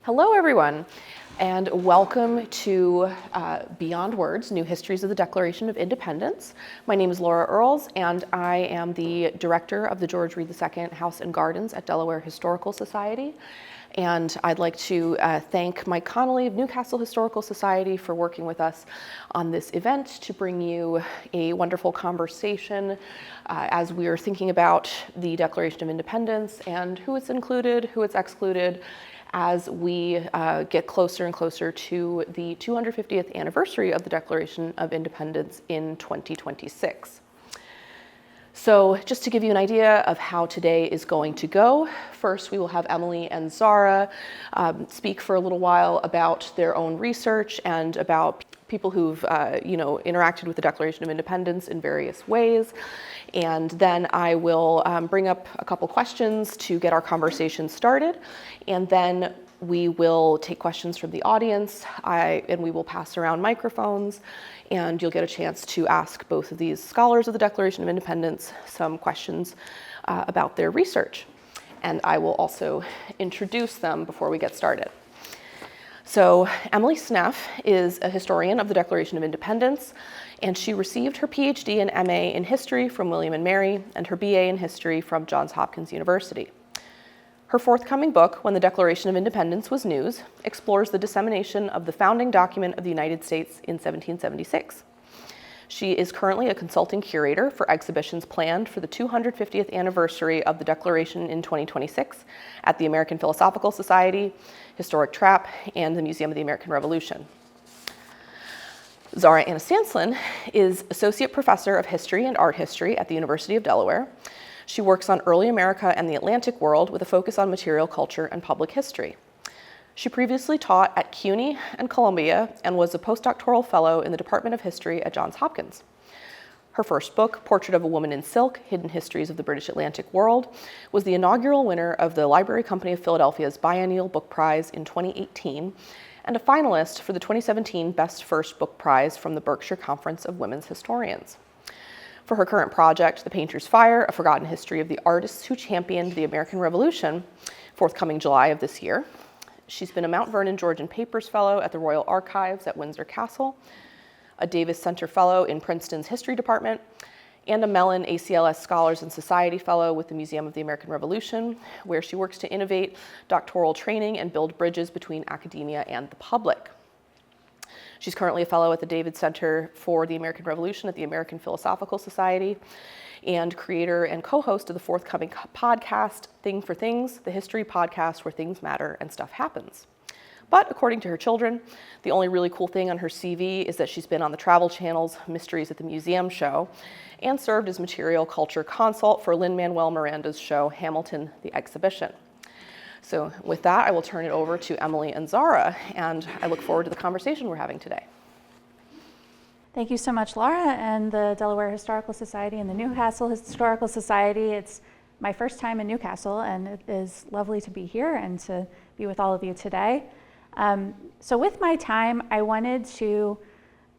Hello, everyone, and welcome to Beyond Words, New Histories of the Declaration of Independence. My name is Laura Earls, and I am the director of the George Read II House and Gardens at Delaware Historical Society. And I'd like to thank Mike Connolly of Newcastle Historical Society for working with us on this event to bring you a wonderful conversation as we are thinking about the Declaration of Independence and who it's included, who it's excluded, as we get closer and closer to the 250th anniversary of the Declaration of Independence in 2026. So just to give you an idea of how today is going to go, first we will have Emily and Zara speak for a little while about their own research and about people who've interacted with the Declaration of Independence in various ways. And then I will bring up a couple questions to get our conversation started. And then we will take questions from the audience, and we will pass around microphones, and you'll get a chance to ask both of these scholars of the Declaration of Independence some questions about their research. And I will also introduce them before we get started. So Emily Sneff is a historian of the Declaration of Independence, and she received her PhD and MA in history from William & Mary and her BA in history from Johns Hopkins University. Her forthcoming book, When the Declaration of Independence Was News, explores the dissemination of the founding document of the United States in 1776. She is currently a consulting curator for exhibitions planned for the 250th anniversary of the Declaration in 2026 at the American Philosophical Society, Historic Trap, and the Museum of the American Revolution. Zara Anishanslin is Associate Professor of History and Art History at the University of Delaware. She works on early America and the Atlantic world with a focus on material culture and public history. She previously taught at CUNY and Columbia and was a postdoctoral fellow in the Department of History at Johns Hopkins. Her first book, Portrait of a Woman in Silk, Hidden Histories of the British Atlantic World, was the inaugural winner of the Library Company of Philadelphia's Biennial Book Prize in 2018, and a finalist for the 2017 Best First Book Prize from the Berkshire Conference of Women's Historians. For her current project, The Painter's Fire, A Forgotten History of the Artists Who Championed the American Revolution, forthcoming July of this year. She's been a Mount Vernon Georgian Papers Fellow at the Royal Archives at Windsor Castle, a Davis Center Fellow in Princeton's History Department, and a Mellon ACLS Scholars and Society Fellow with the Museum of the American Revolution, where she works to innovate doctoral training and build bridges between academia and the public. She's currently a fellow at the Davis Center for the American Revolution at the American Philosophical Society, and creator and co-host of the forthcoming podcast, Thing for Things, the history podcast where things matter and stuff happens. But according to her children, the only really cool thing on her CV is that she's been on the Travel Channel's Mysteries at the Museum show and served as material culture consult for Lin-Manuel Miranda's show, Hamilton, the Exhibition. So with that, I will turn it over to Emily and Zara, and I look forward to the conversation we're having today. Thank you so much, Laura, and the Delaware Historical Society and the Newcastle Historical Society. It's my first time in Newcastle, and it is lovely to be here and to be with all of you today. So with my time, I wanted to,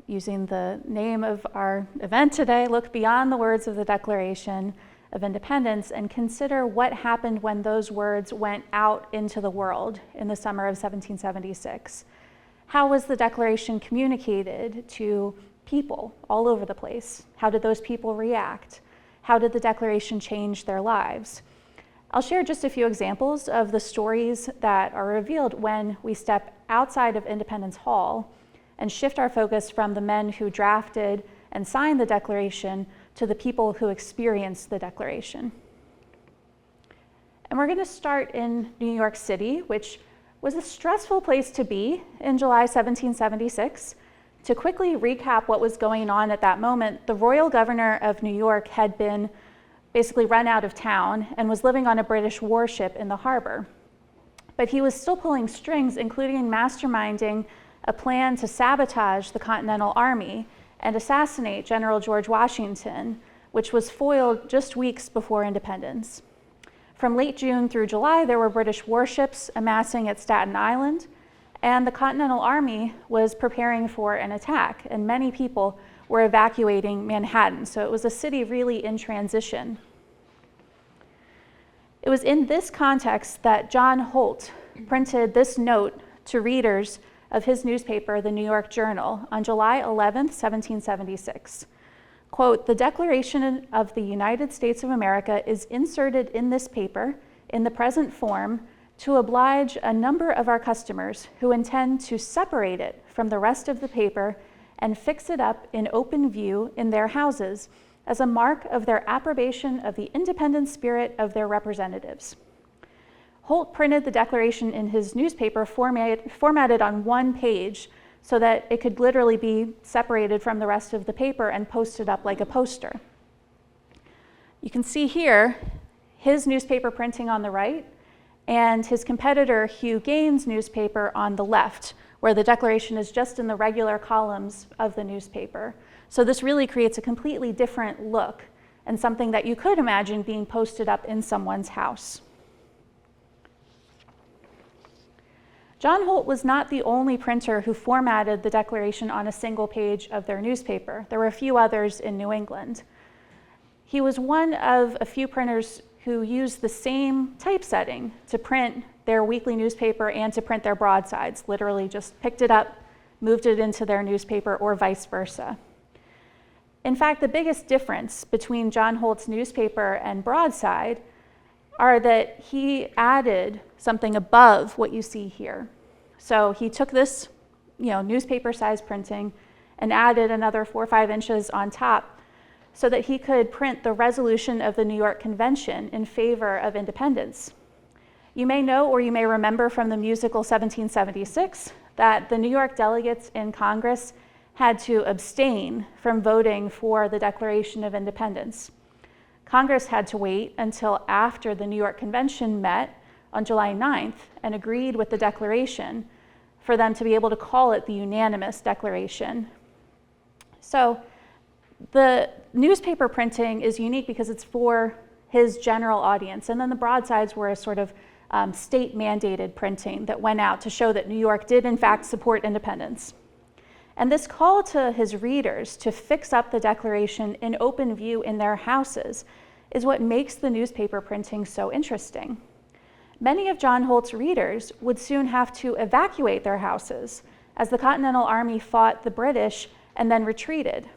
using the name of our event today, look beyond the words of the Declaration of Independence and consider what happened when those words went out into the world in the summer of 1776. How was the Declaration communicated to people all over the place? How did those people react? How did the Declaration change their lives? I'll share just a few examples of the stories that are revealed when we step outside of Independence Hall and shift our focus from the men who drafted and signed the Declaration to the people who experienced the Declaration. And we're going to start in New York City, which was a stressful place to be in July 1776. To quickly recap what was going on at that moment, the royal governor of New York had been basically run out of town and was living on a British warship in the harbor. But he was still pulling strings, including masterminding a plan to sabotage the Continental Army and assassinate General George Washington, which was foiled just weeks before independence. From late June through July, there were British warships amassing at Staten Island, and the Continental Army was preparing for an attack, and many people were evacuating Manhattan. So it was a city really in transition. It was in this context that John Holt printed this note to readers of his newspaper, the New York Journal, on July 11th, 1776. Quote, "The Declaration of the United States of America is inserted in this paper in the present form to oblige a number of our customers who intend to separate it from the rest of the paper and fix it up in open view in their houses as a mark of their approbation of the independent spirit of their representatives." Holt printed the Declaration in his newspaper formatted on one page so that it could literally be separated from the rest of the paper and posted up like a poster. You can see here his newspaper printing on the right and his competitor Hugh Gaines' newspaper on the left, where the Declaration is just in the regular columns of the newspaper. So this really creates a completely different look and something that you could imagine being posted up in someone's house. John Holt was not the only printer who formatted the Declaration on a single page of their newspaper. There were a few others in New England. He was one of a few printers who used the same typesetting to print their weekly newspaper and to print their broadsides, literally just picked it up, moved it into their newspaper, or vice versa. In fact, the biggest difference between John Holt's newspaper and broadside are that he added something above what you see here. So he took this, newspaper-sized printing and added another 4 or 5 inches on top so that he could print the resolution of the New York Convention in favor of independence. You may know, or you may remember from the musical 1776, that the New York delegates in Congress had to abstain from voting for the Declaration of Independence. Congress had to wait until after the New York Convention met on July 9th and agreed with the Declaration for them to be able to call it the unanimous declaration. So the newspaper printing is unique because it's for his general audience, and then the broadsides were a sort of state-mandated printing that went out to show that New York did in fact support independence. And this call to his readers to fix up the Declaration in open view in their houses is what makes the newspaper printing so interesting. Many of John Holt's readers would soon have to evacuate their houses as the Continental Army fought the British and then retreated.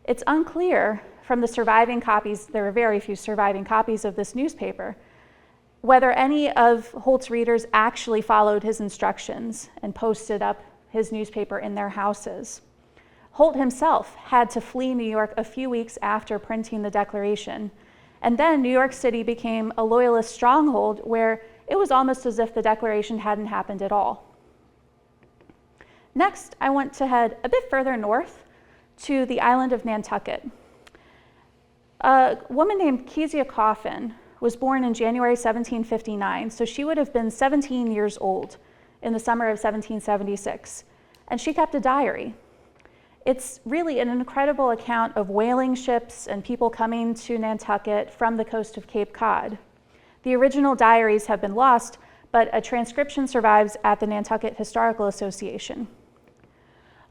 It's unclear from the surviving copies, there are very few surviving copies of this newspaper, whether any of Holt's readers actually followed his instructions and posted up his newspaper in their houses. Holt himself had to flee New York a few weeks after printing the Declaration, and then New York City became a loyalist stronghold where it was almost as if the Declaration hadn't happened at all. Next, I want to head a bit further north to the island of Nantucket. A woman named Kezia Coffin was born in January 1759, so she would have been 17 years old in the summer of 1776, and she kept a diary. It's really an incredible account of whaling ships and people coming to Nantucket from the coast of Cape Cod. The original diaries have been lost, but a transcription survives at the Nantucket Historical Association.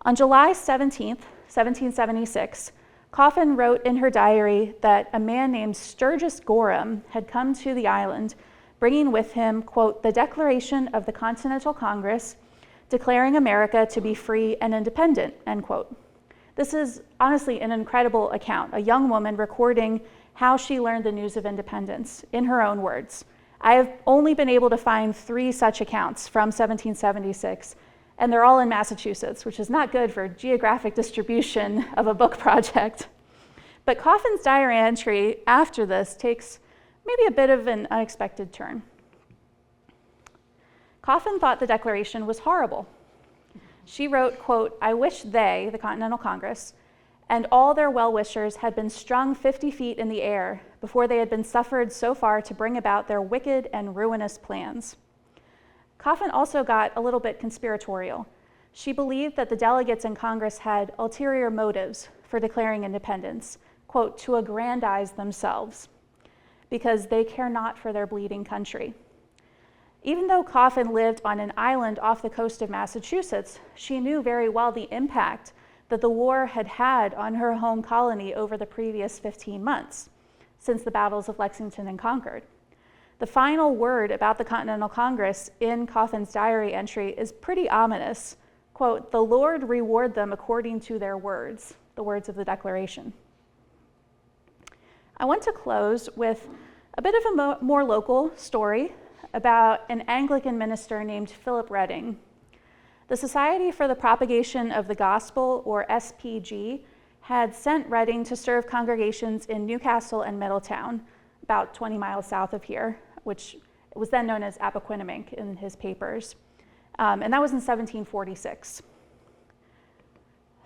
On July 17th, 1776, Coffin wrote in her diary that a man named Sturgis Gorham had come to the island, bringing with him, quote, "the Declaration of the Continental Congress, declaring America to be free and independent," end quote. This is honestly an incredible account, a young woman recording how she learned the news of independence in her own words. I have only been able to find 3 such accounts from 1776, and they're all in Massachusetts, which is not good for geographic distribution of a book project. But Coffin's diary entry after this takes maybe a bit of an unexpected turn. Coffin thought the Declaration was horrible. She wrote, quote, "I wish they," the Continental Congress, "and all their well-wishers had been strung 50 feet in the air before they had been suffered so far to bring about their wicked and ruinous plans." Coffin also got a little bit conspiratorial. She believed that the delegates in Congress had ulterior motives for declaring independence, quote, "to aggrandize themselves, because they care not for their bleeding country." Even though Coffin lived on an island off the coast of Massachusetts, she knew very well the impact that the war had had on her home colony over the previous 15 months, since the battles of Lexington and Concord. The final word about the Continental Congress in Coffin's diary entry is pretty ominous. Quote, "The Lord reward them according to their words," the words of the Declaration. I want to close with a bit of a more local story about an Anglican minister named Philip Redding. The Society for the Propagation of the Gospel, or SPG, had sent Redding to serve congregations in Newcastle and Middletown, about 20 miles south of here, which was then known as Appoquinimink in his papers. And that was in 1746.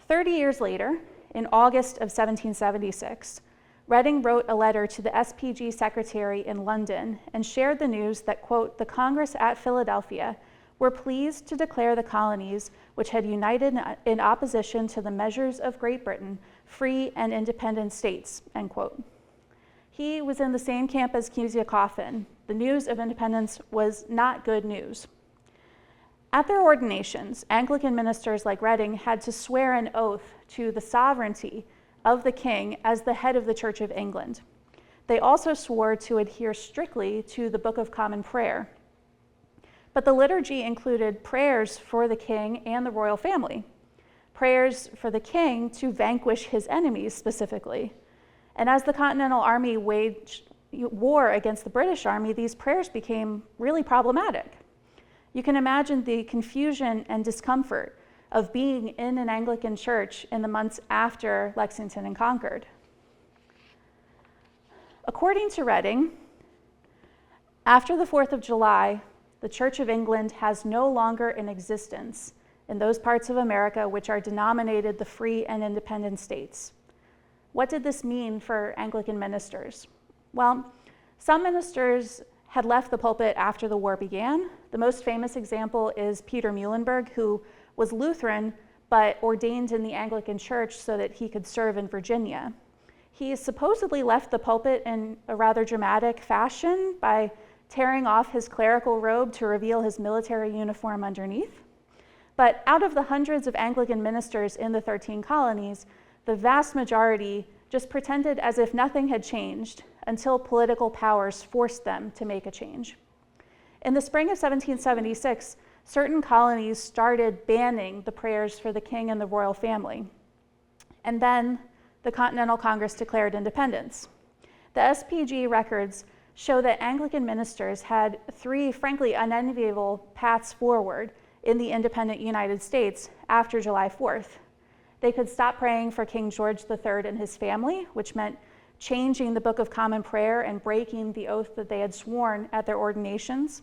30 years later, in August of 1776, Redding wrote a letter to the SPG secretary in London and shared the news that, quote, "The Congress at Philadelphia were pleased to declare the colonies, which had united in opposition to the measures of Great Britain, free and independent states," end quote. He was in the same camp as Kezia Coffin. The news of independence was not good news. At their ordinations, Anglican ministers like Redding had to swear an oath to the sovereignty of the king as the head of the Church of England. They also swore to adhere strictly to the Book of Common Prayer. But the liturgy included prayers for the king and the royal family, prayers for the king to vanquish his enemies specifically. And as the Continental Army waged war against the British Army, these prayers became really problematic. You can imagine the confusion and discomfort of being in an Anglican church in the months after Lexington and Concord. According to Redding, after the 4th of July, the Church of England has no longer in existence in those parts of America which are denominated the free and independent states. What did this mean for Anglican ministers? Well, some ministers had left the pulpit after the war began. The most famous example is Peter Muhlenberg, who was Lutheran, but ordained in the Anglican Church so that he could serve in Virginia. He supposedly left the pulpit in a rather dramatic fashion by tearing off his clerical robe to reveal his military uniform underneath. But out of the hundreds of Anglican ministers in the 13 colonies, the vast majority just pretended as if nothing had changed until political powers forced them to make a change. In the spring of 1776, certain colonies started banning the prayers for the king and the royal family. And then the Continental Congress declared independence. The SPG records show that Anglican ministers had three, frankly, unenviable paths forward in the independent United States after July 4th. They could stop praying for King George III and his family, which meant changing the Book of Common Prayer and breaking the oath that they had sworn at their ordinations.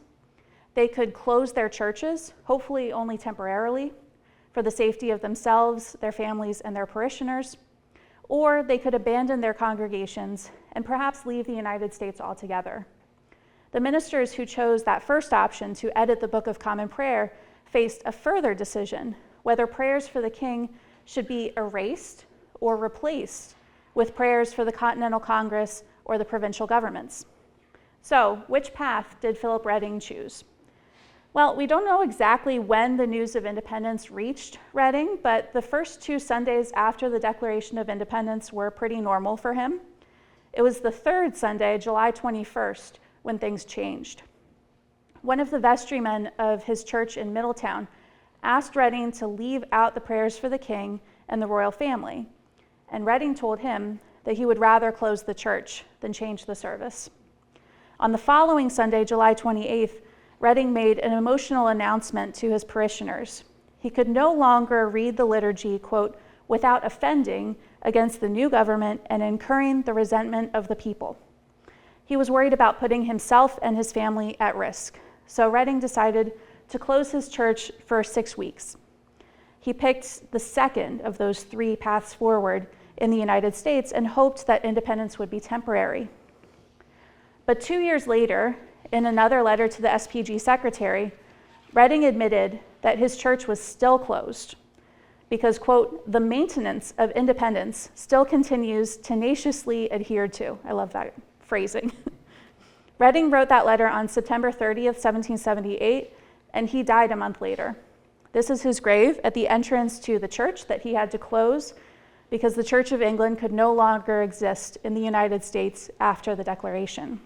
They could close their churches, hopefully only temporarily, for the safety of themselves, their families, and their parishioners. Or they could abandon their congregations and perhaps leave the United States altogether. The ministers who chose that first option to edit the Book of Common Prayer faced a further decision, whether prayers for the king should be erased or replaced with prayers for the Continental Congress or the provincial governments. So, which path did Philip Redding choose? Well, we don't know exactly when the news of independence reached Redding, but the first 2 Sundays after the Declaration of Independence were pretty normal for him. It was the third Sunday, July 21st, when things changed. One of the vestrymen of his church in Middletown asked Redding to leave out the prayers for the king and the royal family, and Redding told him that he would rather close the church than change the service. On the following Sunday, July 28th, Redding made an emotional announcement to his parishioners. He could no longer read the liturgy, quote, without offending against the new government and incurring the resentment of the people. He was worried about putting himself and his family at risk, so Redding decided to close his church for 6 weeks. He picked the second of those 3 paths forward in the United States and hoped that independence would be temporary. But 2 years later, in another letter to the SPG secretary, Redding admitted that his church was still closed because, quote, the maintenance of independence still continues tenaciously adhered to. I love that phrasing. Redding wrote that letter on September 30th, 1778, and he died a month later. This is his grave at the entrance to the church that he had to close because the Church of England could no longer exist in the United States after the Declaration.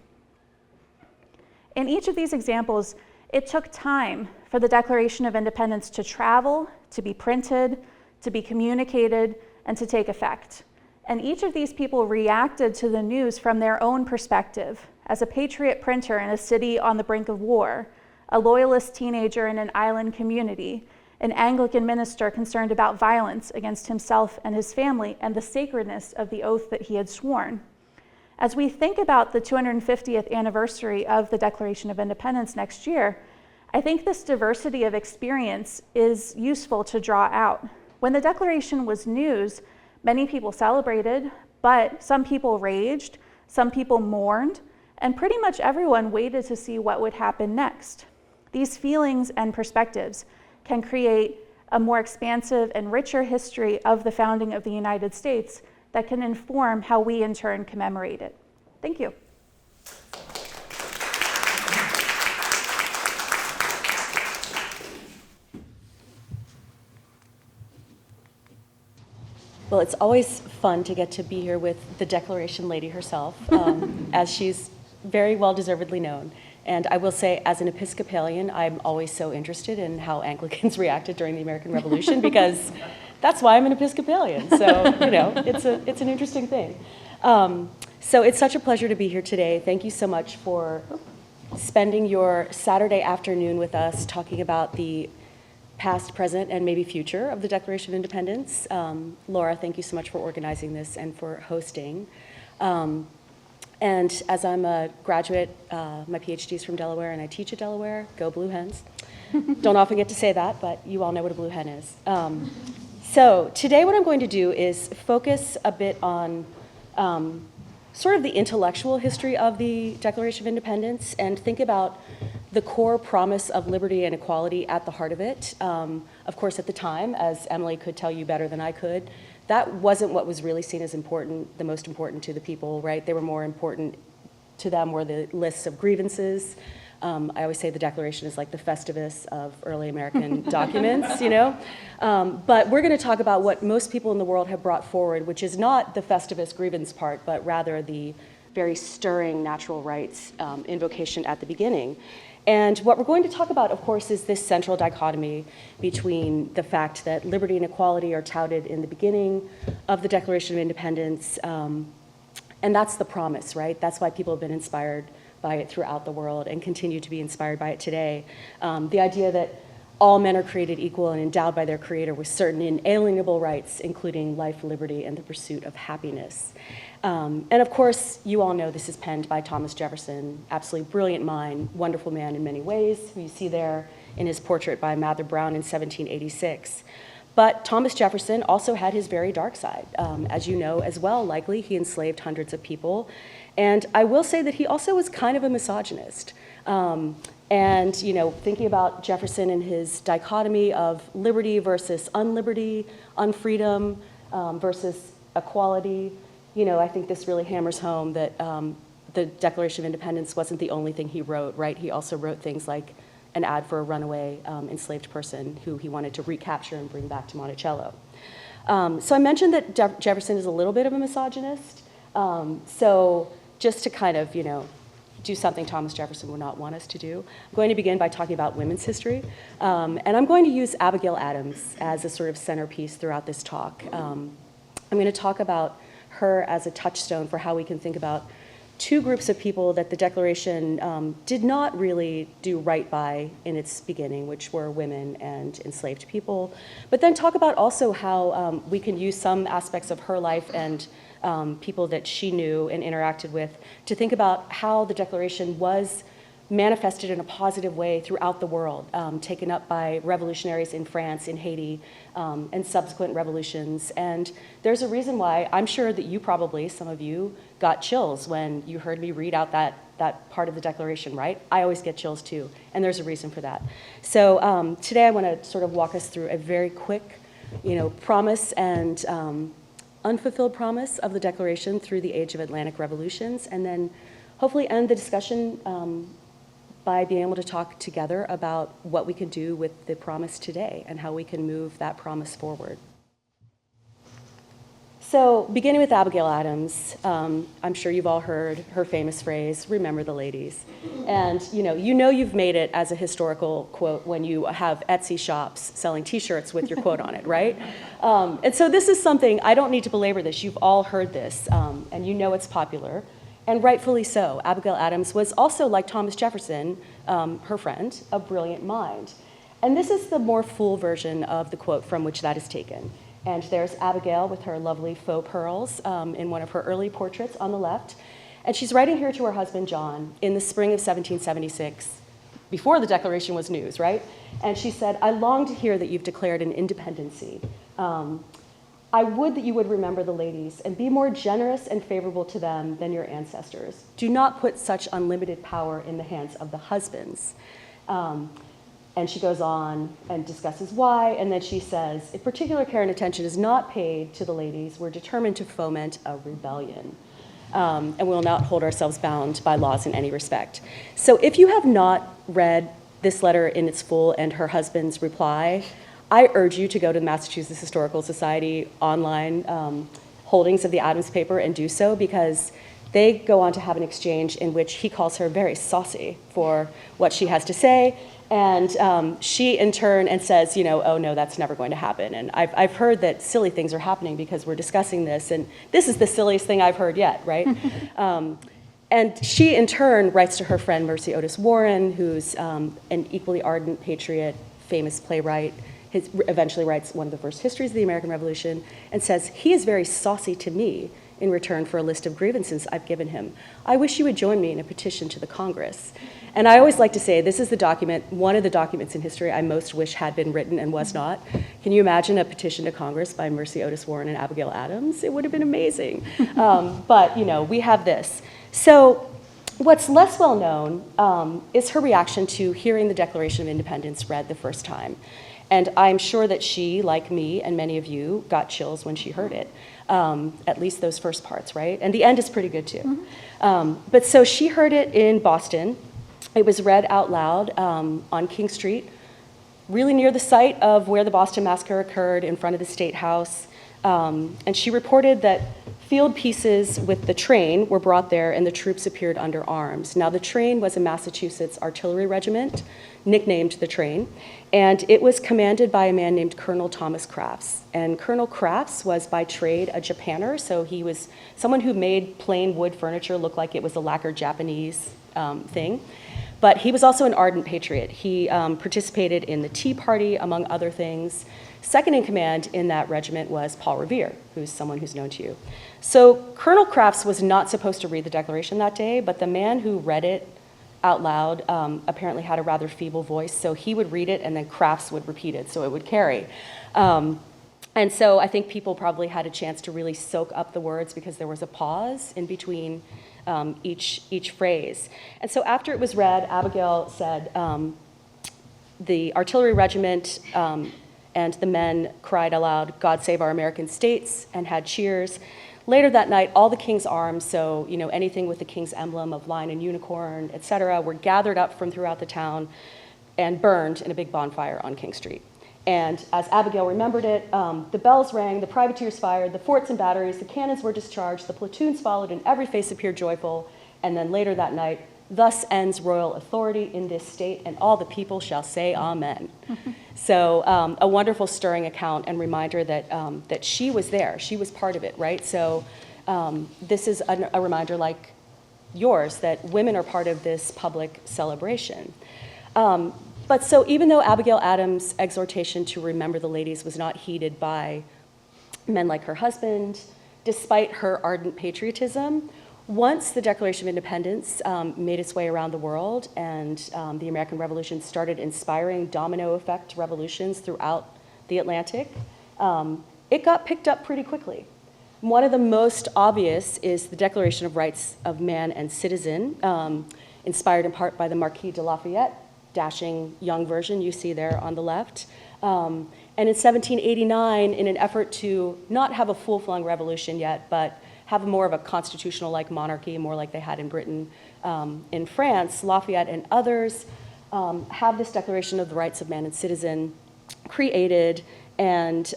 In each of these examples, it took time for the Declaration of Independence to travel, to be printed, to be communicated, and to take effect. And each of these people reacted to the news from their own perspective, as a patriot printer in a city on the brink of war, a loyalist teenager in an island community, an Anglican minister concerned about violence against himself and his family and the sacredness of the oath that he had sworn. As we think about the 250th anniversary of the Declaration of Independence next year, I think this diversity of experience is useful to draw out. When the Declaration was news, many people celebrated, but some people raged, some people mourned, and pretty much everyone waited to see what would happen next. These feelings and perspectives can create a more expansive and richer history of the founding of the United States that can inform how we in turn commemorate it. Thank you. Well, it's always fun to get to be here with the Declaration lady herself, as she's very well deservedly known. And I will say, as an Episcopalian, I'm always so interested in how Anglicans reacted during the American Revolution, because that's why I'm an Episcopalian. So, you know, it's an interesting thing. So it's such a pleasure to be here today. Thank you so much for spending your Saturday afternoon with us talking about the past, present, and maybe future of the Declaration of Independence. Laura, thank you so much for organizing this and for hosting. And as I'm a graduate, my PhD is from Delaware, and I teach at Delaware. Go Blue Hens. Don't often get to say that, but you all know what a blue hen is. So today what I'm going to do is focus a bit on sort of the intellectual history of the Declaration of Independence and think about the core promise of liberty and equality at the heart of it. Of course, at the time, as Emily could tell you better than I could, that wasn't what was really seen as important, the most important to the people, right? They were more important to them were the lists of grievances. I always say the Declaration is like the Festivus of early American documents, you know? But we're gonna talk about what most people in the world have brought forward, which is not the Festivus grievance part, but rather the very stirring natural rights invocation at the beginning. And what we're going to talk about, of course, is this central dichotomy between the fact that liberty and equality are touted in the beginning of the Declaration of Independence, and that's the promise, right? That's why people have been inspired by it throughout the world and continue to be inspired by it today. The idea that all men are created equal and endowed by their Creator with certain inalienable rights, including life, liberty, and the pursuit of happiness. And of course, you all know this is penned by Thomas Jefferson, absolutely brilliant mind, wonderful man in many ways, who you see there in his portrait by Mather Brown in 1786. But Thomas Jefferson also had his very dark side. As you know as well, likely, he enslaved hundreds of people. And I will say that he also was kind of a misogynist. And, you know, thinking about Jefferson and his dichotomy of liberty versus unliberty, unfreedom versus equality, you know, I think this really hammers home that the Declaration of Independence wasn't the only thing he wrote, right? He also wrote things like an ad for a runaway enslaved person who he wanted to recapture and bring back to Monticello. So I mentioned that Jefferson is a little bit of a misogynist. So just to kind of, you know, do something Thomas Jefferson would not want us to do, I'm going to begin by talking about women's history. And I'm going to use Abigail Adams as a sort of centerpiece throughout this talk. I'm going to talk about her as a touchstone for how we can think about two groups of people that the Declaration did not really do right by in its beginning, which were women and enslaved people, but then talk about also how we can use some aspects of her life and people that she knew and interacted with to think about how the Declaration was manifested in a positive way throughout the world, taken up by revolutionaries in France, in Haiti, and subsequent revolutions. And there's a reason why I'm sure that you probably, some of you, got chills when you heard me read out that part of the Declaration, right? I always get chills too, and there's a reason for that. So today I want to sort of walk us through a very quick, you know, promise and unfulfilled promise of the Declaration through the age of Atlantic revolutions, and then hopefully end the discussion by being able to talk together about what we can do with the promise today and how we can move that promise forward. So beginning with Abigail Adams, I'm sure you've all heard her famous phrase, "Remember the ladies." And you know you've made it as a historical quote when you have Etsy shops selling T-shirts with your quote on it, right? And so this is something, I don't need to belabor this, you've all heard this, and you know it's popular, and rightfully so. Abigail Adams was also, like Thomas Jefferson, her friend, a brilliant mind. And this is the more full version of the quote from which that is taken. And there's Abigail with her lovely faux pearls in one of her early portraits on the left. And she's writing here to her husband, John, in the spring of 1776, before the Declaration was news, right? And she said, "I long to hear that you've declared an independency. I would that you would remember the ladies and be more generous and favorable to them than your ancestors. Do not put such unlimited power in the hands of the husbands." And she goes on and discusses why, and then she says, "If particular care and attention is not paid to the ladies, we're determined to foment a rebellion, and will not hold ourselves bound by laws in any respect." So if you have not read this letter in its full and her husband's reply, I urge you to go to the Massachusetts Historical Society online holdings of the Adams paper and do so, because they go on to have an exchange in which he calls her very saucy for what she has to say. And she, in turn, and says, "Oh no, that's never going to happen. And I've heard that silly things are happening because we're discussing this, and this is the silliest thing I've heard yet," right? And she, in turn, writes to her friend Mercy Otis Warren, who's an equally ardent patriot, famous playwright. Eventually writes one of the first histories of the American Revolution, and says, "He is very saucy to me in return for a list of grievances I've given him. I wish you would join me in a petition to the Congress." And I always like to say, this is the document, one of the documents in history I most wish had been written and was not. Can you imagine a petition to Congress by Mercy Otis Warren and Abigail Adams? It would have been amazing. But, we have this. So what's less well known is her reaction to hearing the Declaration of Independence read the first time. And I'm sure that she, like me and many of you, got chills when she heard it. At least those first parts, right? And the end is pretty good too. But so she heard it in Boston. It was read out loud on King Street, really near the site of where the Boston Massacre occurred, in front of the State House. And she reported that field pieces with the train were brought there and the troops appeared under arms. Now, the train was a Massachusetts artillery regiment, nicknamed the train, and it was commanded by a man named Colonel Thomas Crafts. And Colonel Crafts was by trade a Japaner, so he was someone who made plain wood furniture look like it was a lacquered Japanese thing. But he was also an ardent patriot. He participated in the Tea Party, among other things. Second in command in that regiment was Paul Revere, who's someone who's known to you. So Colonel Crafts was not supposed to read the Declaration that day, but the man who read it out loud apparently had a rather feeble voice, so he would read it and then Crafts would repeat it, so it would carry. And so I think people probably had a chance to really soak up the words because there was a pause in between each phrase. And so after it was read, Abigail said, the artillery regiment and the men cried aloud, "God save our American states," and had cheers. Later that night, all the king's arms, so anything with the king's emblem of lion and unicorn, etc., were gathered up from throughout the town and burned in a big bonfire on King Street. And as Abigail remembered it, the bells rang, the privateers fired, the forts and batteries, the cannons were discharged, the platoons followed, and every face appeared joyful. And then later that night, "Thus ends royal authority in this state, and all the people shall say amen." So a wonderful, stirring account and reminder that she was there. She was part of it, right? So this is a reminder like yours that women are part of this public celebration. But so even though Abigail Adams' exhortation to remember the ladies was not heeded by men like her husband, despite her ardent patriotism, once the Declaration of Independence made its way around the world and the American Revolution started inspiring domino effect revolutions throughout the Atlantic, it got picked up pretty quickly. One of the most obvious is the Declaration of Rights of Man and Citizen, inspired in part by the Marquis de Lafayette, dashing young version you see there on the left. And in 1789, in an effort to not have a full-flung revolution yet, but have more of a constitutional-like monarchy, more like they had in Britain, in France, Lafayette and others have this Declaration of the Rights of Man and Citizen created, and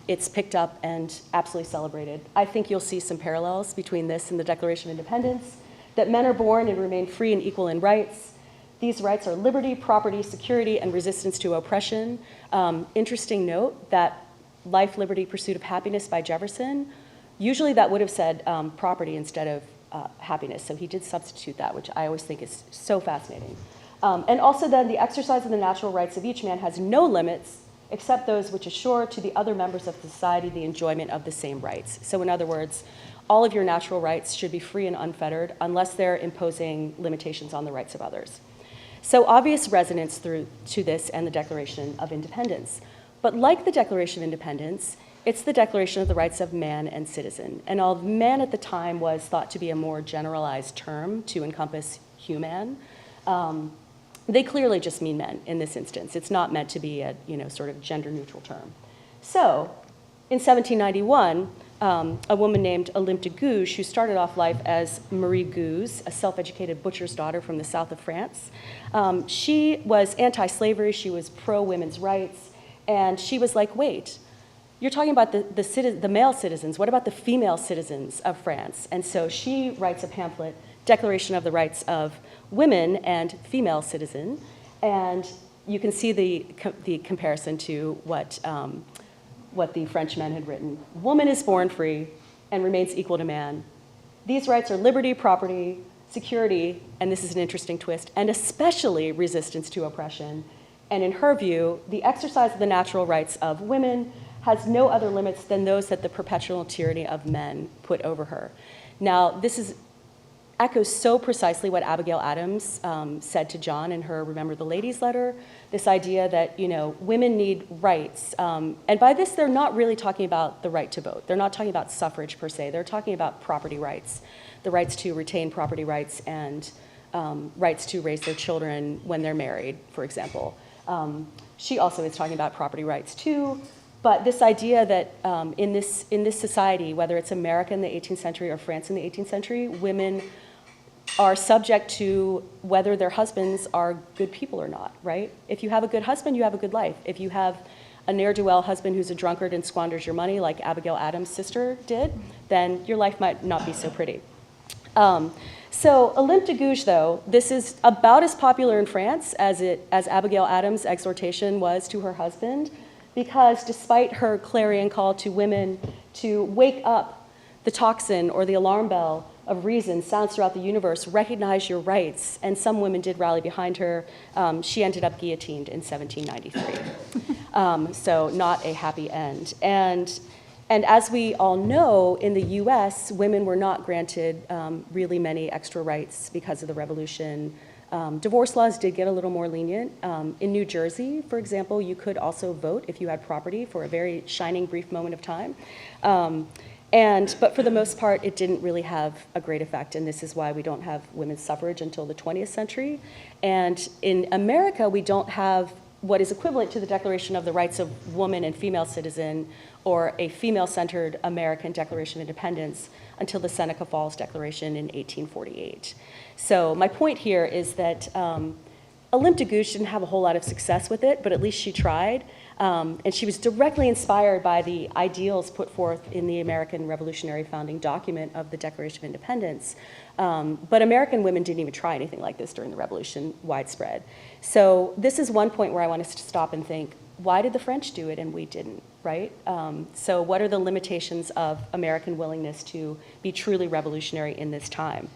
it's picked up and absolutely celebrated. I think you'll see some parallels between this and the Declaration of Independence, that men are born and remain free and equal in rights. These rights are liberty, property, security, and resistance to oppression. Interesting note that Life, Liberty, Pursuit of Happiness by Jefferson, usually that would have said property instead of happiness. So he did substitute that, which I always think is so fascinating. And also then the exercise of the natural rights of each man has no limits except those which assure to the other members of society the enjoyment of the same rights. So in other words, all of your natural rights should be free and unfettered unless they're imposing limitations on the rights of others. So obvious resonance to this and the Declaration of Independence. But like the Declaration of Independence, it's the Declaration of the Rights of Man and Citizen. And although man at the time was thought to be a more generalized term to encompass human, they clearly just mean men in this instance. It's not meant to be a sort of gender neutral term. So in 1791, a woman named Olympe de Gouges, who started off life as Marie Gouze, a self-educated butcher's daughter from the south of France. She was anti-slavery, she was pro-women's rights, and she was like, wait, you're talking about the male citizens, what about the female citizens of France? And so she writes a pamphlet, Declaration of the Rights of Women and Female Citizen, and you can see the comparison to what the Frenchmen had written. Woman is born free and remains equal to man. These rights are liberty, property, security, and this is an interesting twist, and especially resistance to oppression. And in her view, the exercise of the natural rights of women has no other limits than those that the perpetual tyranny of men put over her. Now, this echoes so precisely what Abigail Adams said to John in her Remember the Ladies letter, this idea that women need rights. And by this, they're not really talking about the right to vote. They're not talking about suffrage per se. They're talking about property rights, the rights to retain property rights and rights to raise their children when they're married, for example. She also is talking about property rights too, but this idea that in this society, whether it's America in the 18th century or France in the 18th century, women are subject to whether their husbands are good people or not, right? If you have a good husband, you have a good life. If you have a ne'er-do-well husband who's a drunkard and squanders your money like Abigail Adams' sister did, then your life might not be so pretty. So Olympe de Gouges, though, this is about as popular in France as Abigail Adams' exhortation was to her husband, because despite her clarion call to women to wake up, the tocsin or the alarm bell of reason sounds throughout the universe, recognize your rights, and some women did rally behind her. She ended up guillotined in 1793. So not a happy end. And as we all know, in the US, women were not granted really many extra rights because of the revolution. Divorce laws did get a little more lenient. In New Jersey, for example, you could also vote if you had property for a very shining, brief moment of time. But for the most part, it didn't really have a great effect, and this is why we don't have women's suffrage until the 20th century. And in America, we don't have what is equivalent to the Declaration of the Rights of Woman and Female Citizen, or a female-centered American Declaration of Independence, until the Seneca Falls Declaration in 1848. So my point here is that Olympe de Gouges didn't have a whole lot of success with it, but at least she tried. And she was directly inspired by the ideals put forth in the American Revolutionary Founding document of the Declaration of Independence. But American women didn't even try anything like this during the Revolution, widespread. So this is one point where I want us to stop and think, why did the French do it and we didn't, right? So what are the limitations of American willingness to be truly revolutionary in this time?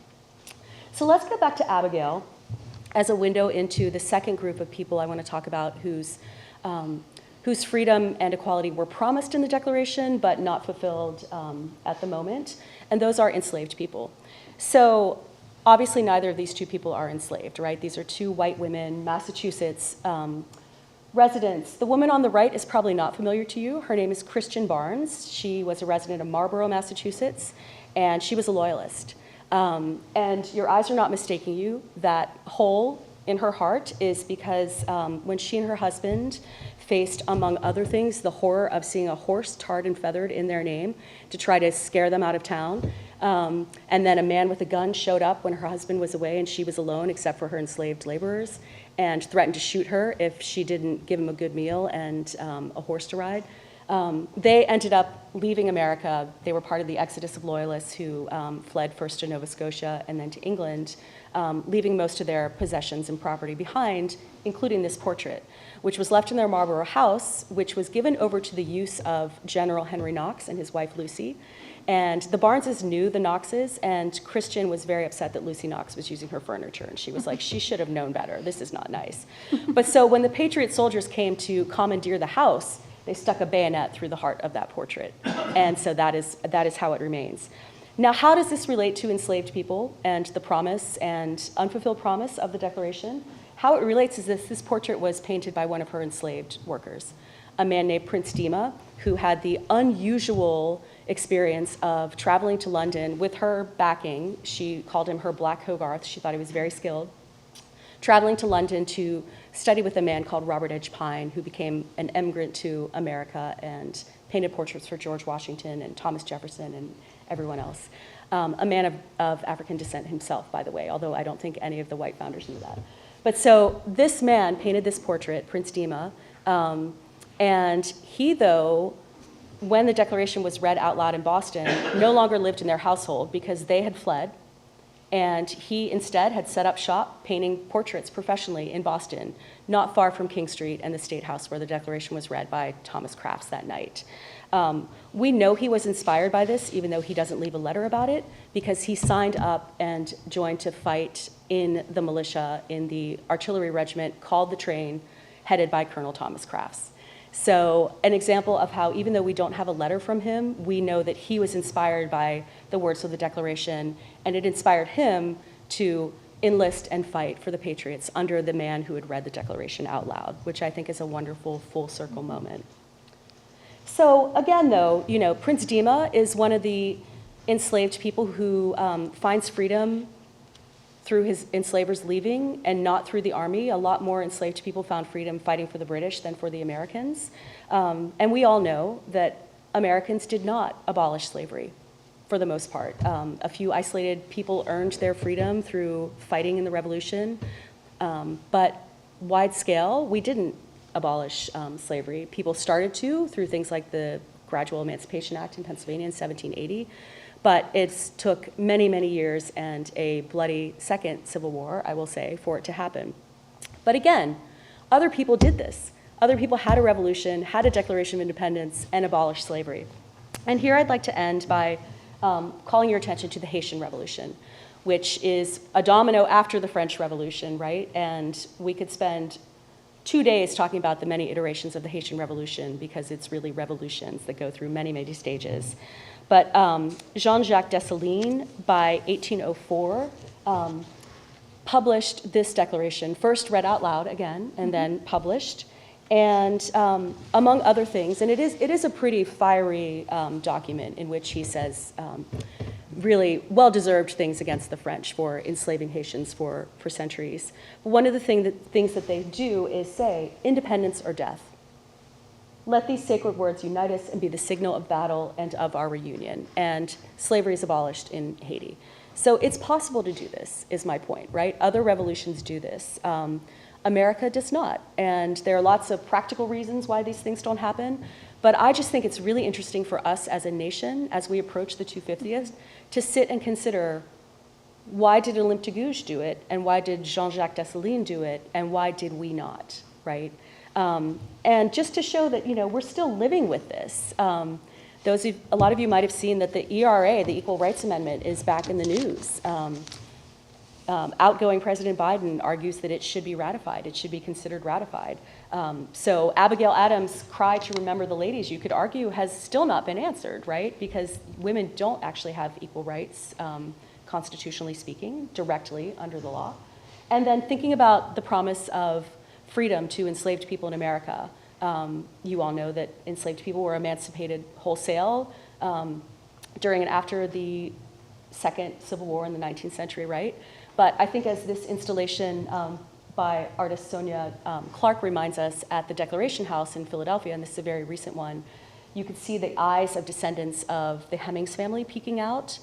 So let's go back to Abigail as a window into the second group of people I want to talk about whose freedom and equality were promised in the Declaration but not fulfilled at the moment, and those are enslaved people. So obviously neither of these two people are enslaved, right? These are two white women, Massachusetts residents. The woman on the right is probably not familiar to you. Her name is Christian Barnes. She was a resident of Marlborough, Massachusetts, and she was a loyalist. And your eyes are not mistaking you. That hole in her heart is because when she and her husband faced, among other things, the horror of seeing a horse tarred and feathered in their name to try to scare them out of town. And then a man with a gun showed up when her husband was away and she was alone except for her enslaved laborers, and threatened to shoot her if she didn't give him a good meal and a horse to ride. They ended up leaving America. They were part of the exodus of Loyalists who fled first to Nova Scotia and then to England, leaving most of their possessions and property behind, including this portrait, which was left in their Marlborough house, which was given over to the use of General Henry Knox and his wife Lucy. And the Barneses knew the Knoxes, and Christian was very upset that Lucy Knox was using her furniture, and she was like, she should have known better. This is not nice. But so when the Patriot soldiers came to commandeer the house, they stuck a bayonet through the heart of that portrait. And so that is how it remains. Now, how does this relate to enslaved people and the promise and unfulfilled promise of the Declaration? How it relates is this portrait was painted by one of her enslaved workers, a man named Prince Dima, who had the unusual experience of traveling to London with her backing. She called him her Black Hogarth. She thought he was very skilled. Traveling to London to study with a man called Robert Edge Pine, who became an emigrant to America and painted portraits for George Washington and Thomas Jefferson and everyone else. A man of African descent himself, by the way, although I don't think any of the white founders knew that. But so this man painted this portrait, Prince Dima, and he, though, when the Declaration was read out loud in Boston, no longer lived in their household because they had fled. And he instead had set up shop painting portraits professionally in Boston, not far from King Street and the State House where the Declaration was read by Thomas Crafts that night. We know he was inspired by this, even though he doesn't leave a letter about it, because he signed up and joined to fight in the militia in the artillery regiment called the Train, headed by Colonel Thomas Crafts. So an example of how, even though we don't have a letter from him, we know that he was inspired by the words of the Declaration, and it inspired him to enlist and fight for the Patriots under the man who had read the Declaration out loud, which I think is a wonderful full circle moment. So again, though, Prince Dima is one of the enslaved people who finds freedom through his enslavers leaving and not through the army. A lot more enslaved people found freedom fighting for the British than for the Americans. And we all know that Americans did not abolish slavery for the most part. A few isolated people earned their freedom through fighting in the Revolution, but wide scale, we didn't abolish slavery. People started to through things like the Gradual Emancipation Act in Pennsylvania in 1780. But it took many, many years and a bloody second Civil War, I will say, for it to happen. But again, other people did this. Other people had a revolution, had a Declaration of Independence, and abolished slavery. And here I'd like to end by calling your attention to the Haitian Revolution, which is a domino after the French Revolution, right? And we could spend 2 days talking about the many iterations of the Haitian Revolution because it's really revolutions that go through many, many stages. But Jean-Jacques Dessalines, by 1804, published this declaration, first read out loud again, and then published. And among other things, and it is a pretty fiery document in which he says really well-deserved things against the French for enslaving Haitians for centuries. But one of the things that they do is say, independence or death. Let these sacred words unite us and be the signal of battle and of our reunion. And slavery is abolished in Haiti. So it's possible to do this, is my point, right? Other revolutions do this. America does not. And there are lots of practical reasons why these things don't happen. But I just think it's really interesting for us as a nation, as we approach the 250th, to sit and consider, why did Olympe de Gouges do it? And why did Jean-Jacques Dessalines do it? And why did we not, right? And just to show that, we're still living with this. A lot of you might have seen that the ERA, the Equal Rights Amendment, is back in the news. Outgoing President Biden argues that it should be ratified. It should be considered ratified. So Abigail Adams' cry to remember the ladies, you could argue, has still not been answered, right? Because women don't actually have equal rights, constitutionally speaking, directly under the law. And then thinking about the promise of freedom to enslaved people in America. You all know that enslaved people were emancipated wholesale during and after the Second Civil War in the 19th century, right? But I think as this installation by artist Sonia Clark reminds us at the Declaration House in Philadelphia, and this is a very recent one, you could see the eyes of descendants of the Hemings family peeking out.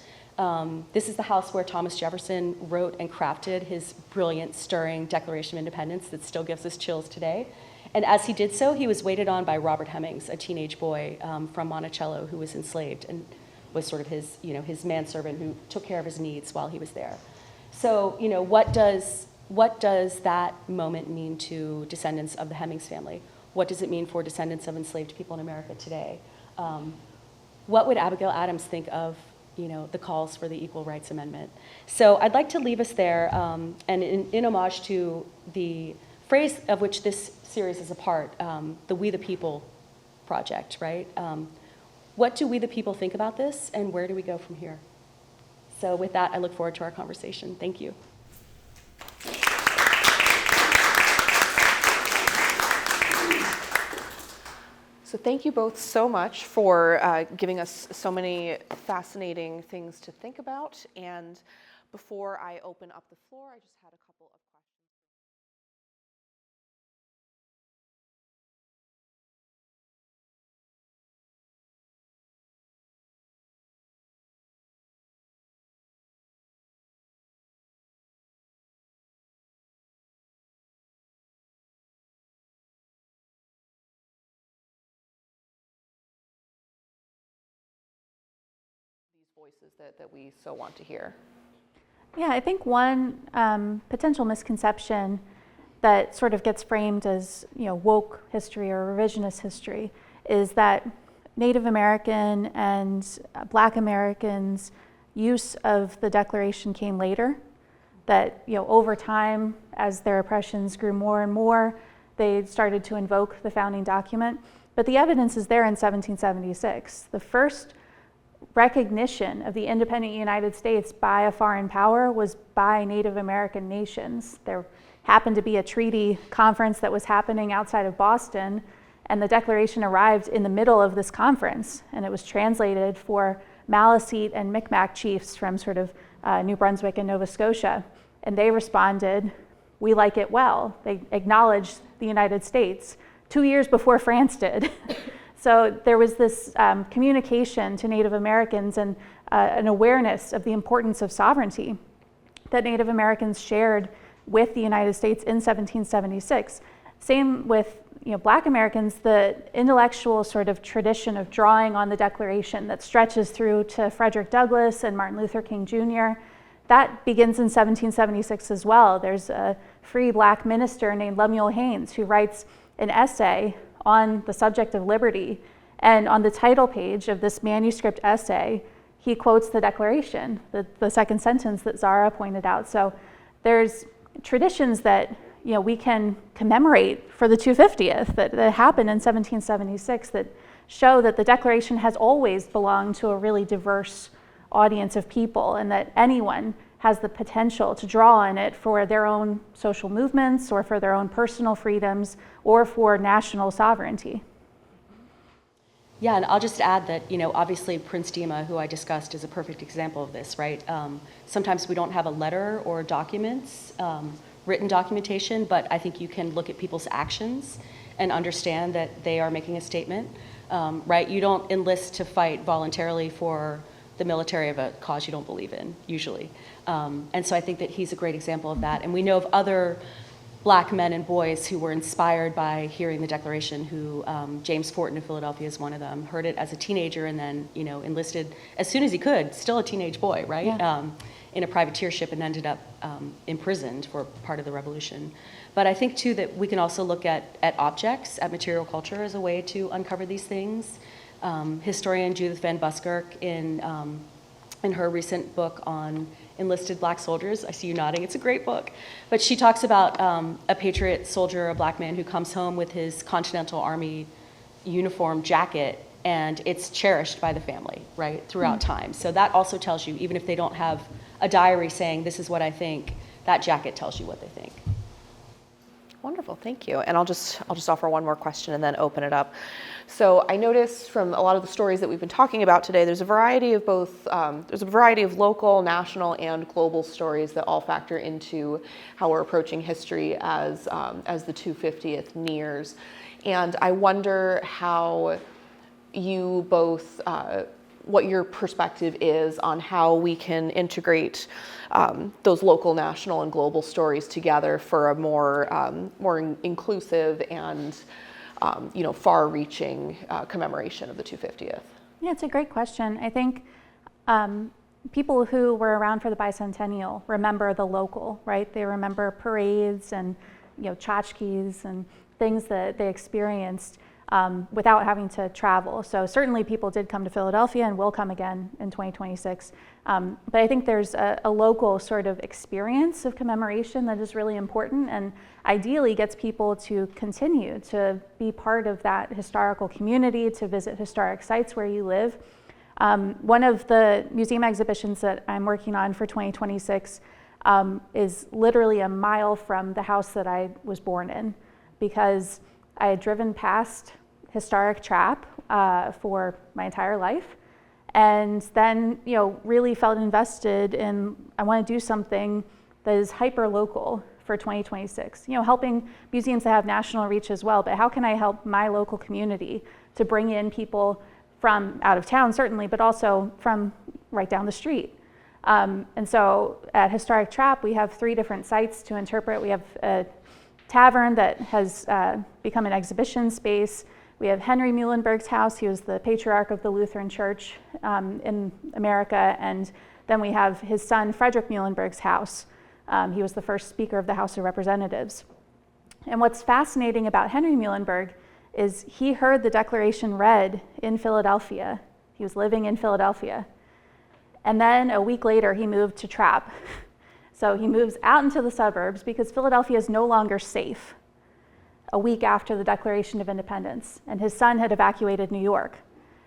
This is the house where Thomas Jefferson wrote and crafted his brilliant, stirring Declaration of Independence that still gives us chills today. And as he did so, he was waited on by Robert Hemmings, a teenage boy from Monticello who was enslaved and was sort of his, his manservant who took care of his needs while he was there. So, what does that moment mean to descendants of the Hemmings family? What does it mean for descendants of enslaved people in America today? What would Abigail Adams think of, the calls for the Equal Rights Amendment? So I'd like to leave us there, and in homage to the phrase of which this series is a part, the We the People project, right? What do we the people think about this, and where do we go from here? So with that, I look forward to our conversation. Thank you. So thank you both so much for giving us so many fascinating things to think about. And before I open up the floor, I just had a couple of questions. Voices that we so want to hear. Yeah, I think one potential misconception that sort of gets framed as woke history or revisionist history is that Native American and Black Americans' use of the Declaration came later. That over time, as their oppressions grew more and more, they started to invoke the founding document. But the evidence is there in 1776. The first recognition of the independent United States by a foreign power was by Native American nations. There happened to be a treaty conference that was happening outside of Boston, and the Declaration arrived in the middle of this conference, and it was translated for Maliseet and Micmac chiefs from sort of New Brunswick and Nova Scotia, and they responded, "We like it well." They acknowledged the United States 2 years before France did. So there was this communication to Native Americans and an awareness of the importance of sovereignty that Native Americans shared with the United States in 1776. Same with Black Americans, the intellectual sort of tradition of drawing on the Declaration that stretches through to Frederick Douglass and Martin Luther King Jr., that begins in 1776 as well. There's a free Black minister named Lemuel Haynes who writes an essay on the subject of liberty. And on the title page of this manuscript essay, he quotes the Declaration, the second sentence that Zara pointed out. So there's traditions that we can commemorate for the 250th that happened in 1776 that show that the Declaration has always belonged to a really diverse audience of people, and that anyone has the potential to draw on it for their own social movements or for their own personal freedoms or for national sovereignty. Yeah, and I'll just add that, obviously Prince Dima, who I discussed, is a perfect example of this, right? Sometimes we don't have a letter or documents, written documentation, but I think you can look at people's actions and understand that they are making a statement, right? You don't enlist to fight voluntarily for the military of a cause you don't believe in, usually. And so I think that he's a great example of that. And we know of other Black men and boys who were inspired by hearing the Declaration, who James Fortin of Philadelphia is one of them, heard it as a teenager and then enlisted as soon as he could, still a teenage boy, right? Yeah. In a privateership and ended up imprisoned for part of the revolution. But I think too that we can also look at objects, at material culture as a way to uncover these things. Historian Judith Van Buskirk in her recent book on enlisted Black soldiers, I see you nodding, it's a great book, but she talks about a patriot soldier, a Black man who comes home with his Continental Army uniform jacket, and it's cherished by the family, right, throughout time. So that also tells you, even if they don't have a diary saying this is what I think, that jacket tells you what they think. Wonderful, thank you. And I'll just offer one more question and then open it up. So I noticed from a lot of the stories that we've been talking about today, there's a variety of both, there's a variety of local, national, and global stories that all factor into how we're approaching history as the 250th nears. And I wonder how you both what your perspective is on how we can integrate those local, national, and global stories together for a more inclusive and far-reaching commemoration of the 250th. Yeah, it's a great question. I think people who were around for the bicentennial remember the local, right? They remember parades and tchotchkes and things that they experienced without having to travel. So certainly people did come to Philadelphia and will come again in 2026. But I think there's a local sort of experience of commemoration that is really important and ideally gets people to continue to be part of that historical community, to visit historic sites where you live. One of the museum exhibitions that I'm working on for 2026 is literally a mile from the house that I was born in, because I had driven past historic Trap for my entire life, and then really felt invested in, I want to do something that is hyper local for 2026. Helping museums that have national reach as well, but how can I help my local community to bring in people from out of town, certainly, but also from right down the street. And so at Historic Trap, we have 3 different sites to interpret. We have a tavern that has become an exhibition space. We have Henry Muhlenberg's house. He was the patriarch of the Lutheran Church in America. And then we have his son, Frederick Muhlenberg's house. He was the first Speaker of the House of Representatives. And what's fascinating about Henry Muhlenberg is he heard the Declaration read in Philadelphia. He was living in Philadelphia. And then a week later, he moved to Trap. So he moves out into the suburbs because Philadelphia is no longer safe a week after the Declaration of Independence. And his son had evacuated New York.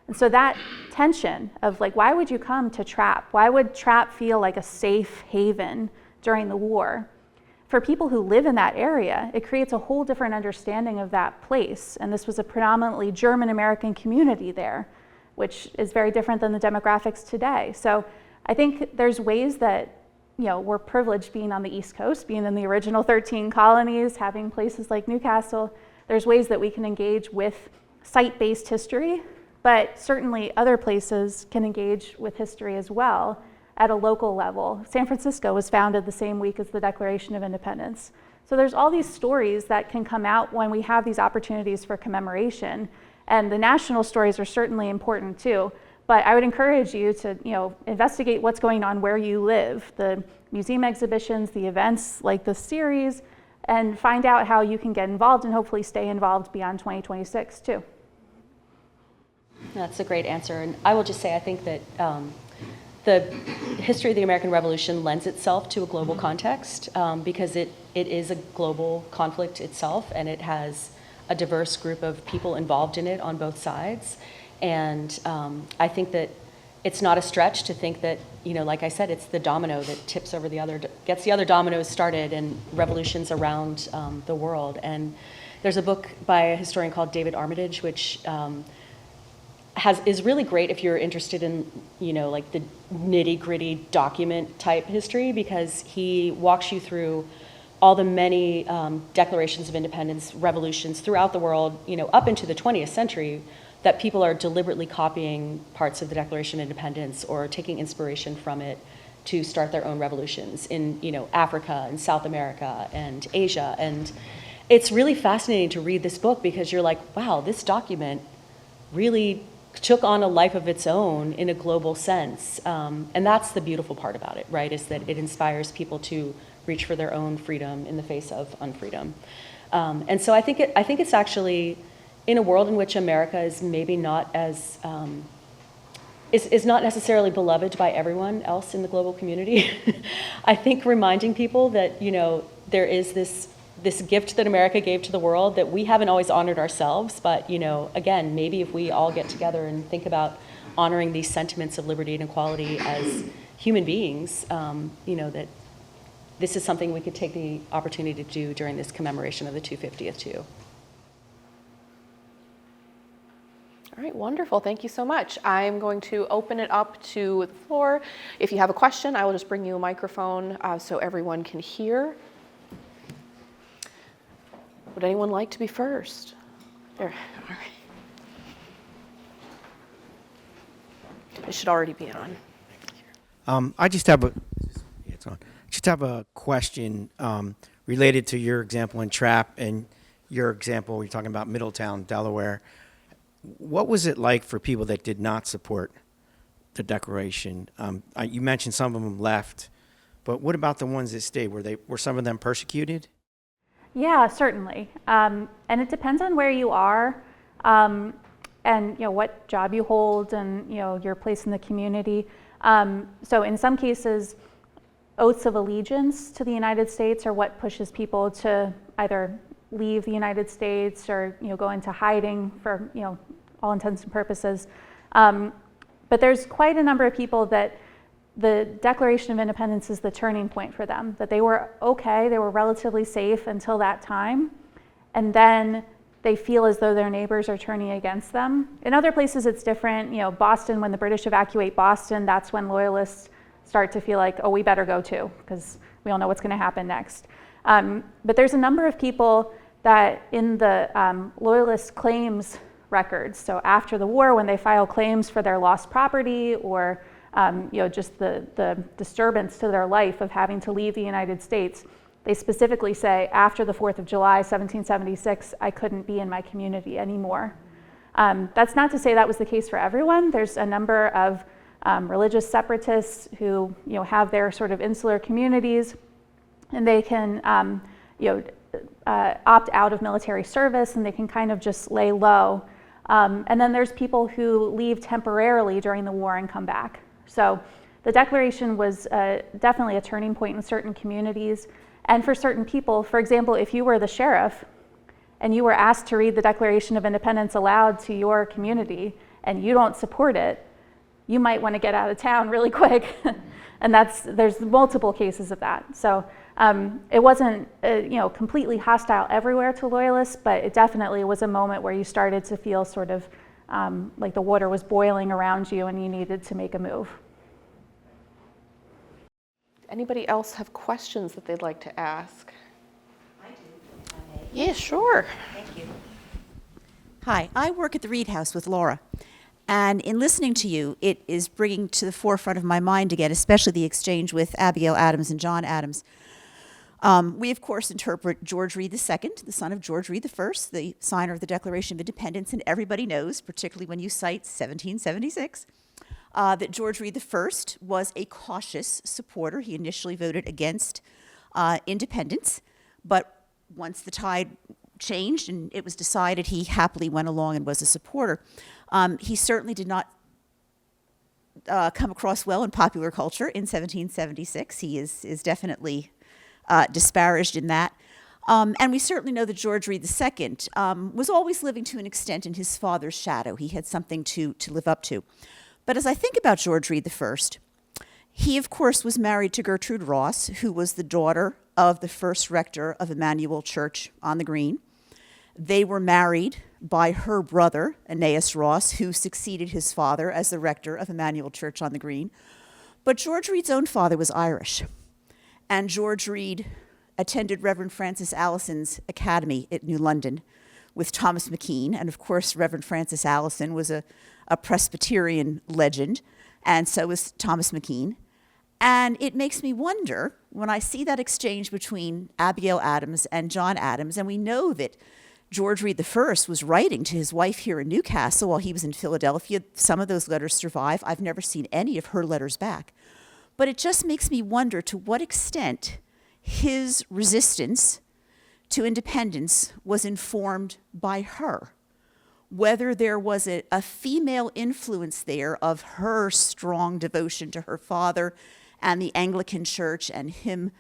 And so that tension of why would you come to Trap? Why would Trap feel like a safe haven during the war? For people who live in that area, it creates a whole different understanding of that place. And this was a predominantly German-American community there, which is very different than the demographics today. So I think there's ways that, we're privileged being on the East Coast, being in the original 13 colonies, having places like Newcastle. There's ways that we can engage with site-based history, but certainly other places can engage with history as well at a local level. San Francisco was founded the same week as the Declaration of Independence. So there's all these stories that can come out when we have these opportunities for commemoration. And the national stories are certainly important too. But I would encourage you to investigate what's going on where you live, the museum exhibitions, the events like this series, and find out how you can get involved and hopefully stay involved beyond 2026 too. That's a great answer. And I will just say, I think that the history of the American Revolution lends itself to a global context because it is a global conflict itself, and it has a diverse group of people involved in it on both sides. And I think that it's not a stretch to think that, like I said, it's the domino that tips over the other, gets the other dominoes started in revolutions around the world. And there's a book by a historian called David Armitage, which is really great if you're interested in, the nitty-gritty document type history, because he walks you through all the many declarations of independence, revolutions throughout the world, up into the 20th century, that people are deliberately copying parts of the Declaration of Independence or taking inspiration from it to start their own revolutions in, Africa and South America and Asia. And it's really fascinating to read this book because you're like, wow, this document really took on a life of its own in a global sense. And that's the beautiful part about it, right, is that it inspires people to reach for their own freedom in the face of unfreedom. And so I think it's actually, in a world in which America is maybe not as, is not necessarily beloved by everyone else in the global community, I think reminding people that, there is this gift that America gave to the world that we haven't always honored ourselves, but, again, maybe if we all get together and think about honoring these sentiments of liberty and equality as human beings, that this is something we could take the opportunity to do during this commemoration of the 250th too. All right, wonderful. Thank you so much. I'm going to open it up to the floor. If you have a question, I will just bring you a microphone so everyone can hear. Would anyone like to be first? There. All right. It should already be on. I just have a, it's on. Just have a question related to your example in Trapp and your example, you're talking about Middletown, Delaware. What was it like for people that did not support the Declaration? You mentioned some of them left, but what about the ones that stayed? Were some of them persecuted? Yeah, certainly. And it depends on where you are, and what job you hold, and your place in the community. So in some cases, oaths of allegiance to the United States are what pushes people to either leave the United States or go into hiding for all intents and purposes. But there's quite a number of people that the Declaration of Independence is the turning point for them, that they were okay, they were relatively safe until that time, and then they feel as though their neighbors are turning against them. In other places it's different. Boston, when the British evacuate Boston, that's when loyalists start to feel like, oh, we better go too, because we all know what's going to happen next. But there's a number of people that in the loyalist claims records, so after the war when they file claims for their lost property or just the disturbance to their life of having to leave the United States, they specifically say, after the 4th of July, 1776, I couldn't be in my community anymore. That's not to say that was the case for everyone. There's a number of religious separatists who have their sort of insular communities, and they can opt out of military service, and they can kind of just lay low. And then there's people who leave temporarily during the war and come back. So the Declaration was definitely a turning point in certain communities. And for certain people, for example, if you were the sheriff and you were asked to read the Declaration of Independence aloud to your community and you don't support it, you might want to get out of town really quick. And there's multiple cases of that. So it wasn't completely hostile everywhere to loyalists, but it definitely was a moment where you started to feel sort of like the water was boiling around you and you needed to make a move. Anybody else have questions that they'd like to ask? I do, if I may. Yeah, sure. Thank you. Hi, I work at the Reed House with Laura. And in listening to you, it is bringing to the forefront of my mind again, especially the exchange with Abigail Adams and John Adams. We, of course, interpret George Reed II, the son of George Reed I, the signer of the Declaration of Independence, and everybody knows, particularly when you cite 1776, that George Reed I was a cautious supporter. He initially voted against independence, but once the tide changed and it was decided, he happily went along and was a supporter. He certainly did not come across well in popular culture in 1776. He is definitely disparaged in that. And we certainly know that George Reed II was always living to an extent in his father's shadow. He had something to live up to. But as I think about George Reed I, he, of course, was married to Gertrude Ross, who was the daughter of the first rector of Emmanuel Church on the Green. They were married by her brother, Aeneas Ross, who succeeded his father as the rector of Emmanuel Church on the Green. But George Reed's own father was Irish, and George Reed attended Reverend Francis Allison's academy at New London with Thomas McKean, and of course Reverend Francis Allison was a Presbyterian legend, and so was Thomas McKean. And it makes me wonder, when I see that exchange between Abigail Adams and John Adams, and we know that George Reed I was writing to his wife here in Newcastle while he was in Philadelphia. Some of those letters survive. I've never seen any of her letters back. But it just makes me wonder to what extent his resistance to independence was informed by her. Whether there was a female influence there of her strong devotion to her father and the Anglican Church and him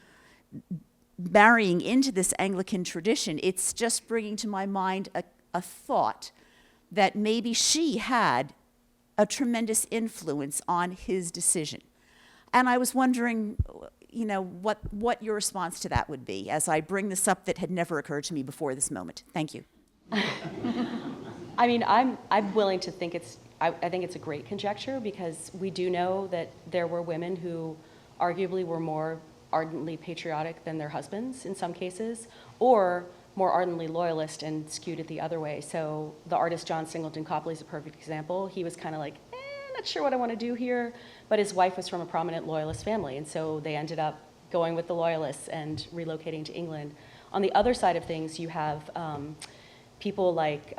marrying into this Anglican tradition. It's just bringing to my mind a thought that maybe she had a tremendous influence on his decision. And I was wondering, what your response to that would be as I bring this up that had never occurred to me before this moment. Thank you. I mean, I'm willing to think I think it's a great conjecture, because we do know that there were women who arguably were more ardently patriotic than their husbands in some cases, or more ardently loyalist and skewed it the other way. So the artist John Singleton Copley is a perfect example. He was kind of like, not sure what I want to do here. But his wife was from a prominent Loyalist family, and so they ended up going with the Loyalists and relocating to England. On the other side of things, you have people like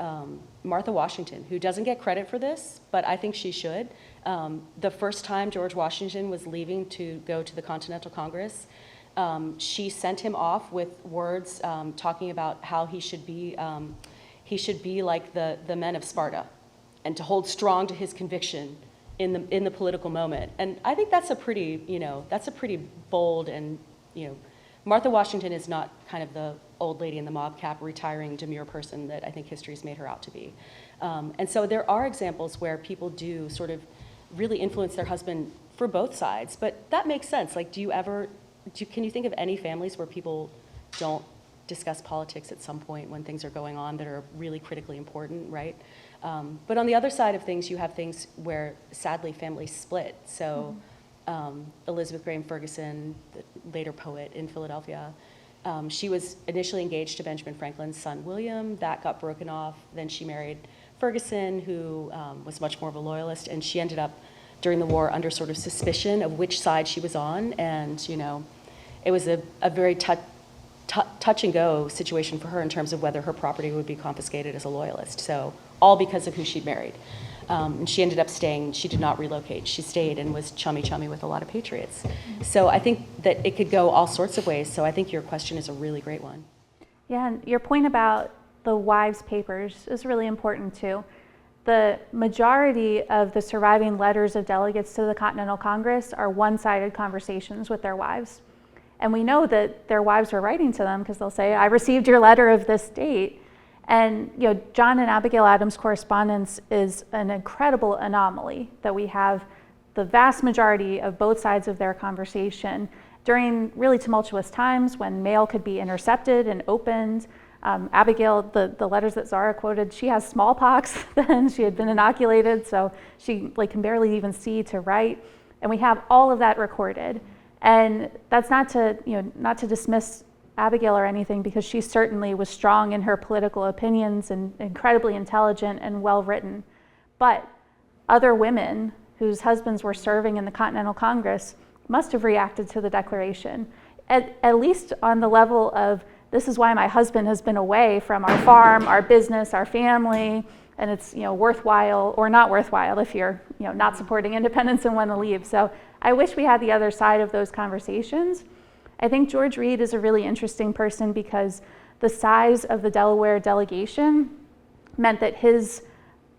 Martha Washington, who doesn't get credit for this, but I think she should. The first time George Washington was leaving to go to the Continental Congress, she sent him off with words talking about how he should be like the men of Sparta, and to hold strong to his conviction in the political moment. And I think that's a pretty bold, and Martha Washington is not kind of the old lady in the mob cap, retiring, demure person that I think history's made her out to be. And so there are examples where people do sort of really influence their husband for both sides, but that makes sense. Like, can you think of any families where people don't discuss politics at some point when things are going on that are really critically important, right? But on the other side of things, you have things where, sadly, families split. So Elizabeth Graham Ferguson, the later poet in Philadelphia, she was initially engaged to Benjamin Franklin's son, William. That got broken off. Then she married Ferguson, who was much more of a loyalist, and she ended up, during the war, under sort of suspicion of which side she was on. And, it was a very touch and go situation for her in terms of whether her property would be confiscated as a loyalist. So all because of who she'd married. And she ended up staying. She did not relocate. She stayed and was chummy with a lot of patriots. So I think that it could go all sorts of ways. So I think your question is a really great one. Yeah, and your point about the wives' papers is really important too. The majority of the surviving letters of delegates to the Continental Congress are one-sided conversations with their wives. And we know that their wives were writing to them because they'll say, I received your letter of this date. And John and Abigail Adams' correspondence is an incredible anomaly, that we have the vast majority of both sides of their conversation during really tumultuous times when mail could be intercepted and opened. Abigail, the letters that Zara quoted, she has smallpox then. She had been inoculated, so she can barely even see to write. And we have all of that recorded. And that's not to dismiss Abigail or anything, because she certainly was strong in her political opinions and incredibly intelligent and well-written. But other women whose husbands were serving in the Continental Congress must have reacted to the Declaration, at least on the level of, this is why my husband has been away from our farm, our business, our family, and it's worthwhile or not worthwhile if you're not supporting independence and want to leave. So I wish we had the other side of those conversations. I think George Read is a really interesting person because the size of the Delaware delegation meant that his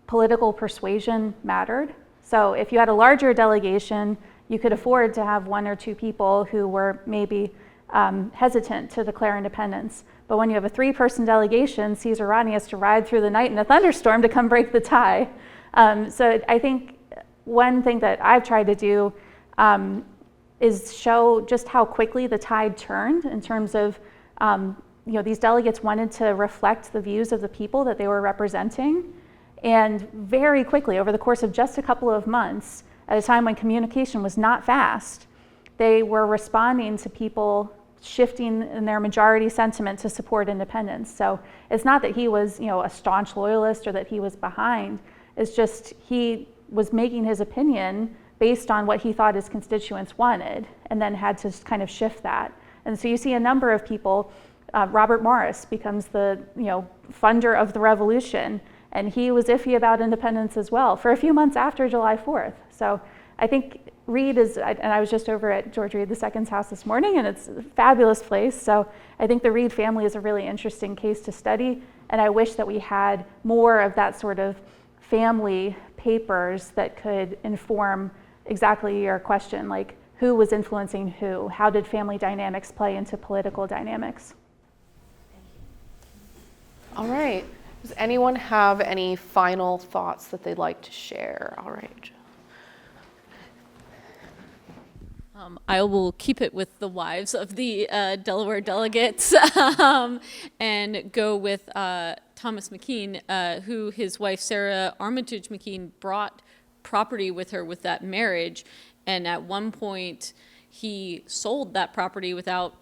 political persuasion mattered. So if you had a larger delegation, you could afford to have one or two people who were maybe hesitant to declare independence. But when you have a 3-person delegation, Caesar Rodney has to ride through the night in a thunderstorm to come break the tie. So I think one thing that I've tried to do is show just how quickly the tide turned in terms of, these delegates wanted to reflect the views of the people that they were representing. And very quickly, over the course of just a couple of months, at a time when communication was not fast, they were responding to people shifting in their majority sentiment to support independence. So it's not that he was, a staunch loyalist or that he was behind. It's just he was making his opinion based on what he thought his constituents wanted, and then had to kind of shift that. And so you see a number of people. Robert Morris becomes the funder of the revolution, and he was iffy about independence as well for a few months after July 4th. So I think Read is, and I was just over at George Read II's house this morning, and it's a fabulous place. So I think the Read family is a really interesting case to study, and I wish that we had more of that sort of family papers that could inform exactly your question, like who was influencing who? How did family dynamics play into political dynamics? All right. Does anyone have any final thoughts that they'd like to share? All right. I will keep it with the wives of the Delaware delegates and go with Thomas McKean, who his wife Sarah Armitage McKean brought property with her with that marriage, and at one point he sold that property without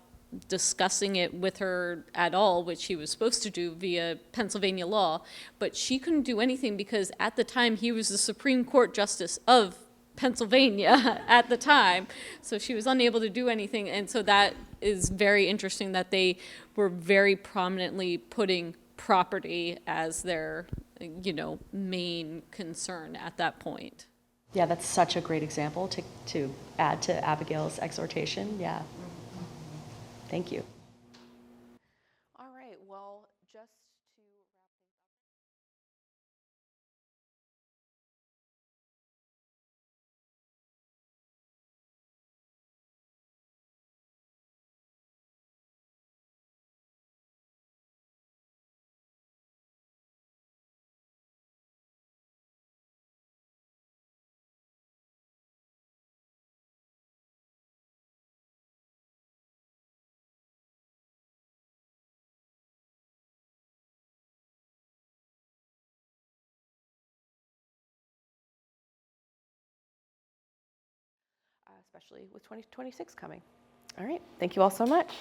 discussing it with her at all, which he was supposed to do via Pennsylvania law, but she couldn't do anything because at the time he was the Supreme Court Justice of Pennsylvania at the time, so she was unable to do anything. And so that is very interesting that they were very prominently putting property as their, main concern at that point. Yeah, that's such a great example to add to Abigail's exhortation. Yeah. Thank you. All right, well, just to especially with 2026 coming. All right, thank you all so much.